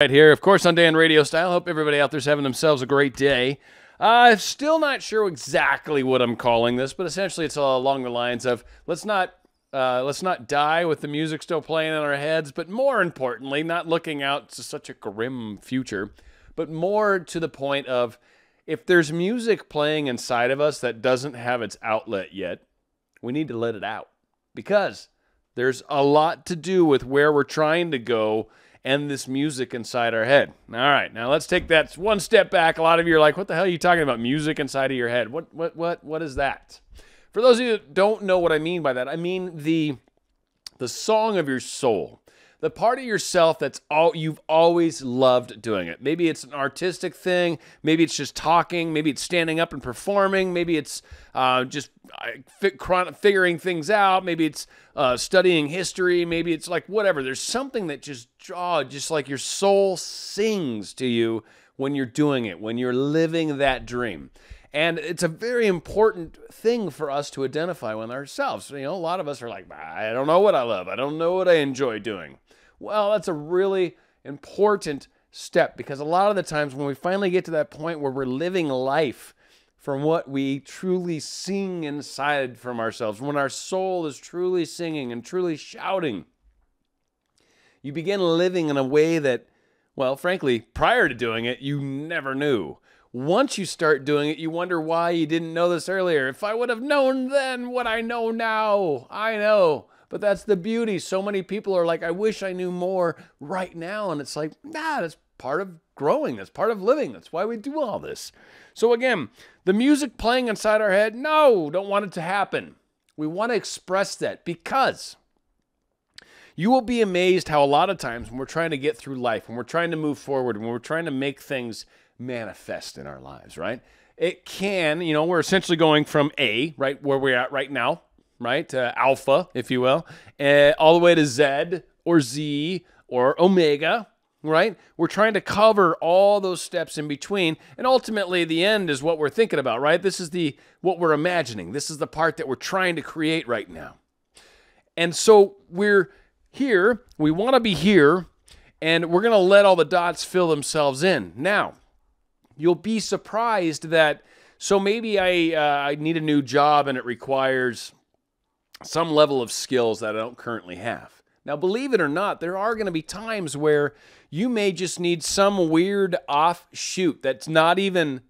Right here, of course, on Dan Radio Style. Hope everybody out there's having themselves a great day. Still not sure exactly what I'm calling this, but essentially it's along the lines of let's not die with the music still playing in our heads, but more importantly, not looking out to such a grim future, but more to the point of if there's music playing inside of us that doesn't have its outlet yet, we need to let it out because there's a lot to do with where we're trying to go and this music inside our head. All right, now let's take that one step back. A lot of you are like, what the hell are you talking about? Music inside of your head. What is that? For those of you that don't know what I mean by that, I mean the song of your soul. The part of yourself that's you've always loved doing it. Maybe it's an artistic thing. Maybe it's just talking. Maybe it's standing up and performing. Maybe it's just figuring things out. Maybe it's studying history. Maybe it's like whatever. There's something that just like your soul sings to you when you're doing it, when you're living that dream. And it's a very important thing for us to identify with ourselves. You know, a lot of us are like, I don't know what I love. I don't know what I enjoy doing. Well, that's a really important step because a lot of the times when we finally get to that point where we're living life from what we truly sing inside from ourselves, when our soul is truly singing and truly shouting, you begin living in a way that, well, frankly, prior to doing it, you never knew. Once you start doing it, you wonder why you didn't know this earlier. If I would have known then what I know now, I know. But that's the beauty. So many people are like, I wish I knew more right now. And it's like, nah, that's part of growing. That's part of living. That's why we do all this. So again, the music playing inside our head, no, don't want it to happen. We want to express that because you will be amazed how a lot of times when we're trying to get through life, when we're trying to move forward, when we're trying to make things manifest in our lives, right? It can, you know, we're essentially going from A, right, where we're at right now, right, alpha, if you will, all the way to Z or Z or omega, right? We're trying to cover all those steps in between, and ultimately the end is what we're thinking about, right? This is what we're imagining. This is the part that we're trying to create right now. And so we're here, we want to be here, and we're going to let all the dots fill themselves in. Now, you'll be surprised that, so maybe I need a new job and it requires some level of skills that I don't currently have. Now, believe it or not, there are going to be times where you may just need some weird offshoot that's not even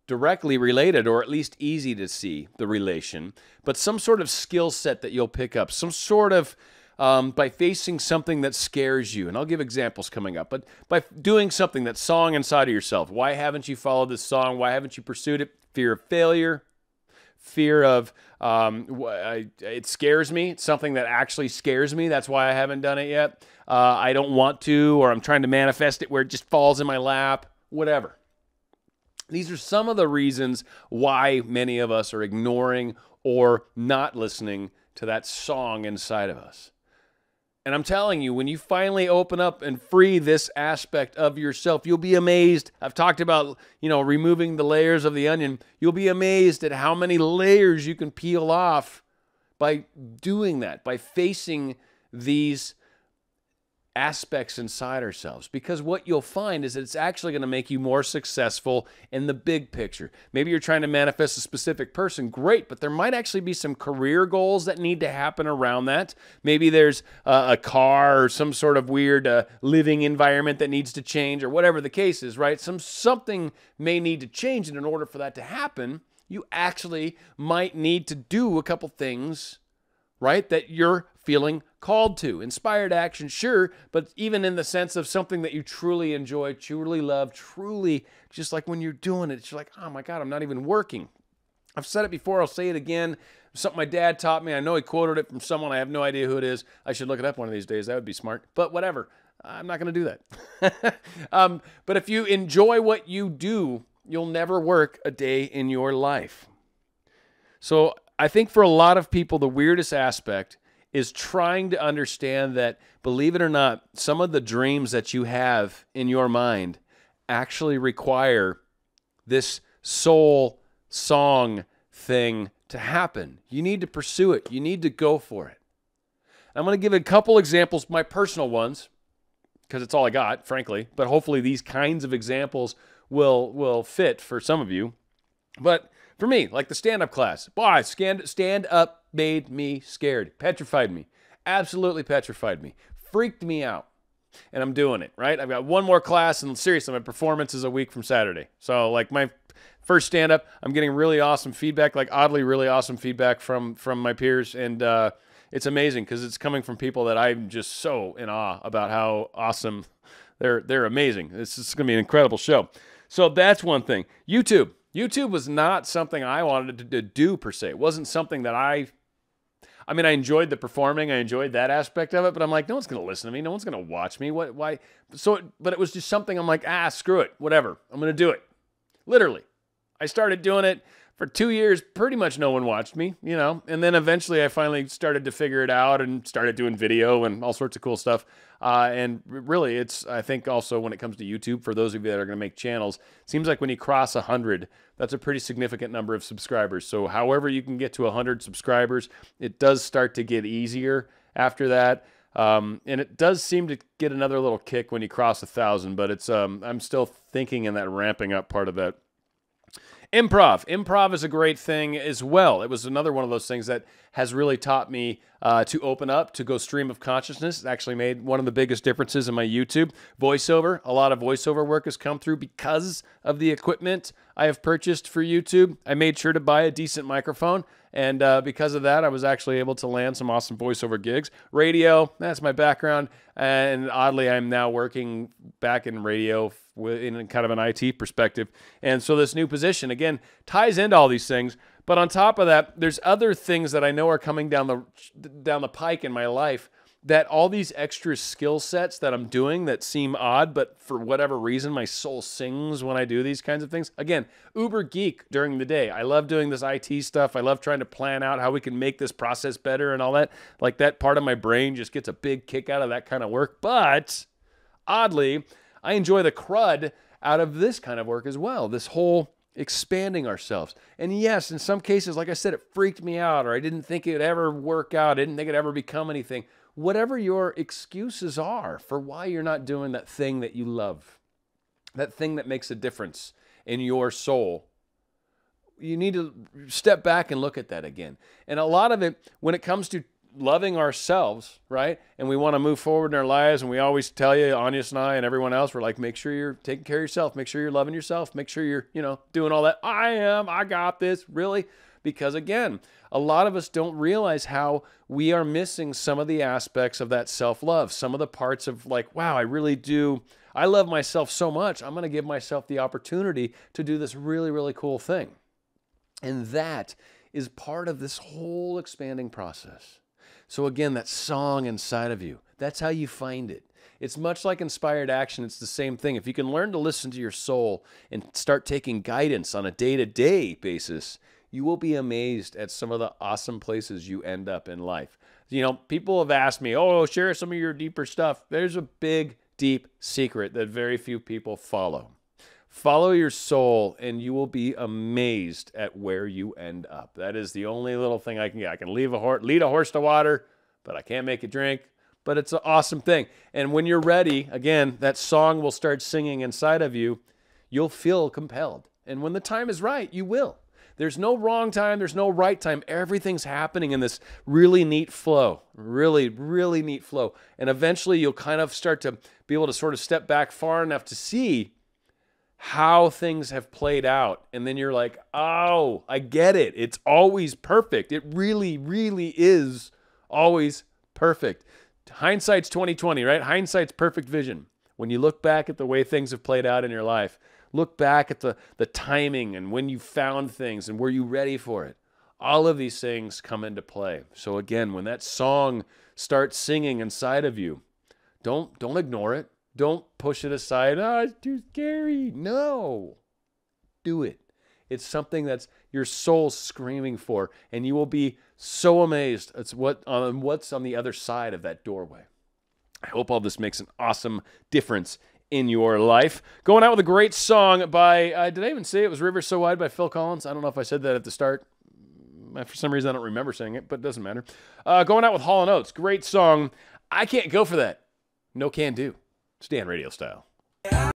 directly related or at least easy to see the relation, but some sort of skill set that you'll pick up, some sort of by facing something that scares you. And I'll give examples coming up. But by doing something, that song inside of yourself. Why haven't you followed this song? Why haven't you pursued it? Fear of failure. Fear of, it scares me. It's something that actually scares me. That's why I haven't done it yet. I don't want to, or I'm trying to manifest it where it just falls in my lap. Whatever. These are some of the reasons why many of us are ignoring or not listening to that song inside of us. And I'm telling you, when you finally open up and free this aspect of yourself, you'll be amazed. I've talked about, you know, removing the layers of the onion. You'll be amazed at how many layers you can peel off by doing that, by facing these aspects inside ourselves. Because what you'll find is that it's actually going to make you more successful in the big picture. Maybe you're trying to manifest a specific person, great, but there might actually be some career goals that need to happen around that. Maybe there's a car or some sort of weird living environment that needs to change or whatever the case is, right? Something may need to change, and in order for that to happen, you actually might need to do a couple things, right, that you're feeling called to. Inspired action, sure, but even in the sense of something that you truly enjoy, truly love, truly, just like when you're doing it, you're like, oh my God, I'm not even working. I've said it before, I'll say it again. Something my dad taught me. I know he quoted it from someone. I have no idea who it is. I should look it up one of these days. That would be smart. But whatever. I'm not going to do that. But if you enjoy what you do, you'll never work a day in your life. So I think for a lot of people, the weirdest aspect is trying to understand that, believe it or not, some of the dreams that you have in your mind actually require this soul song thing to happen. You need to pursue it. You need to go for it. I'm going to give a couple examples, my personal ones, because it's all I got, frankly. But hopefully these kinds of examples will fit for some of you. But for me, like the stand-up class, boy, stand-up made me scared, petrified me, absolutely petrified me, freaked me out. And I'm doing it, right? I've got one more class, and seriously, my performance is a week from Saturday. So, like, my first stand-up, I'm getting really awesome feedback, like oddly really awesome feedback from my peers, and it's amazing because it's coming from people that I'm just so in awe about how awesome they're amazing. This is going to be an incredible show. So that's one thing. YouTube was not something I wanted to do per se. It wasn't something that I enjoyed the performing. I enjoyed that aspect of it, but I'm like, no one's going to listen to me. No one's going to watch me. Why? But it was just something I'm like, screw it. Whatever. I'm going to do it. Literally. I started doing it for 2 years. Pretty much no one watched me, and then eventually I finally started to figure it out and started doing video and all sorts of cool stuff. And really, I think also when it comes to YouTube, for those of you that are going to make channels, it seems like when you cross 100, that's a pretty significant number of subscribers. So however you can get to 100 subscribers, it does start to get easier after that. And it does seem to get another little kick when you cross 1,000, but it's I'm still thinking in that ramping up part of that. Improv is a great thing as well. It was another one of those things that has really taught me to open up, to go stream of consciousness. It actually made one of the biggest differences in my YouTube. Voiceover, a lot of voiceover work has come through because of the equipment I have purchased for YouTube. I made sure to buy a decent microphone, and because of that, I was actually able to land some awesome voiceover gigs. Radio, that's my background, and oddly, I'm now working back in radio in kind of an IT perspective. And so this new position, again, ties into all these things. But on top of that, there's other things that I know are coming down the pike in my life, that all these extra skill sets that I'm doing that seem odd, but for whatever reason, my soul sings when I do these kinds of things. Again, uber geek during the day. I love doing this IT stuff. I love trying to plan out how we can make this process better and all that. Like, that part of my brain just gets a big kick out of that kind of work. But oddly, I enjoy the crud out of this kind of work as well. This whole expanding ourselves. And yes, in some cases, like I said, it freaked me out, or I didn't think it would ever work out. I didn't think it'd ever become anything. Whatever your excuses are for why you're not doing that thing that you love, that thing that makes a difference in your soul, you need to step back and look at that again. And a lot of it, when it comes to loving ourselves, right? And we want to move forward in our lives, and we always tell you, Anya and I and everyone else, we're like, make sure you're taking care of yourself, make sure you're loving yourself, make sure you're, doing all that. I got this, really? Because again, a lot of us don't realize how we are missing some of the aspects of that self-love, some of the parts of like, wow, I love myself so much, I'm going to give myself the opportunity to do this really, really cool thing. And that is part of this whole expanding process. So again, that song inside of you, that's how you find it. It's much like inspired action. It's the same thing. If you can learn to listen to your soul and start taking guidance on a day-to-day basis, you will be amazed at some of the awesome places you end up in life. People have asked me, share some of your deeper stuff. There's a big, deep secret that very few people follow. Follow your soul, and you will be amazed at where you end up. That is the only little thing I can get. I can lead a horse to water, but I can't make it drink. But it's an awesome thing. And when you're ready, again, that song will start singing inside of you. You'll feel compelled. And when the time is right, you will. There's no wrong time. There's no right time. Everything's happening in this really neat flow. Really, really neat flow. And eventually you'll kind of start to be able to sort of step back far enough to see how things have played out. And then you're like, oh, I get it. It's always perfect. It really, really is always perfect. Hindsight's 20/20, right? Hindsight's perfect vision. When you look back at the way things have played out in your life, look back at the timing and when you found things and were you ready for it. All of these things come into play. So again, when that song starts singing inside of you, don't ignore it. Don't push it aside. It's too scary. No. Do it. It's something that's your soul screaming for, and you will be so amazed at what's on the other side of that doorway. I hope all this makes an awesome difference in your life. Going out with a great song by, did I even say it was River So Wide by Phil Collins? I don't know if I said that at the start. For some reason, I don't remember saying it, but it doesn't matter. Going out with Hall & Oates. Great song. I can't go for that. No can do. Stay on Radio Style.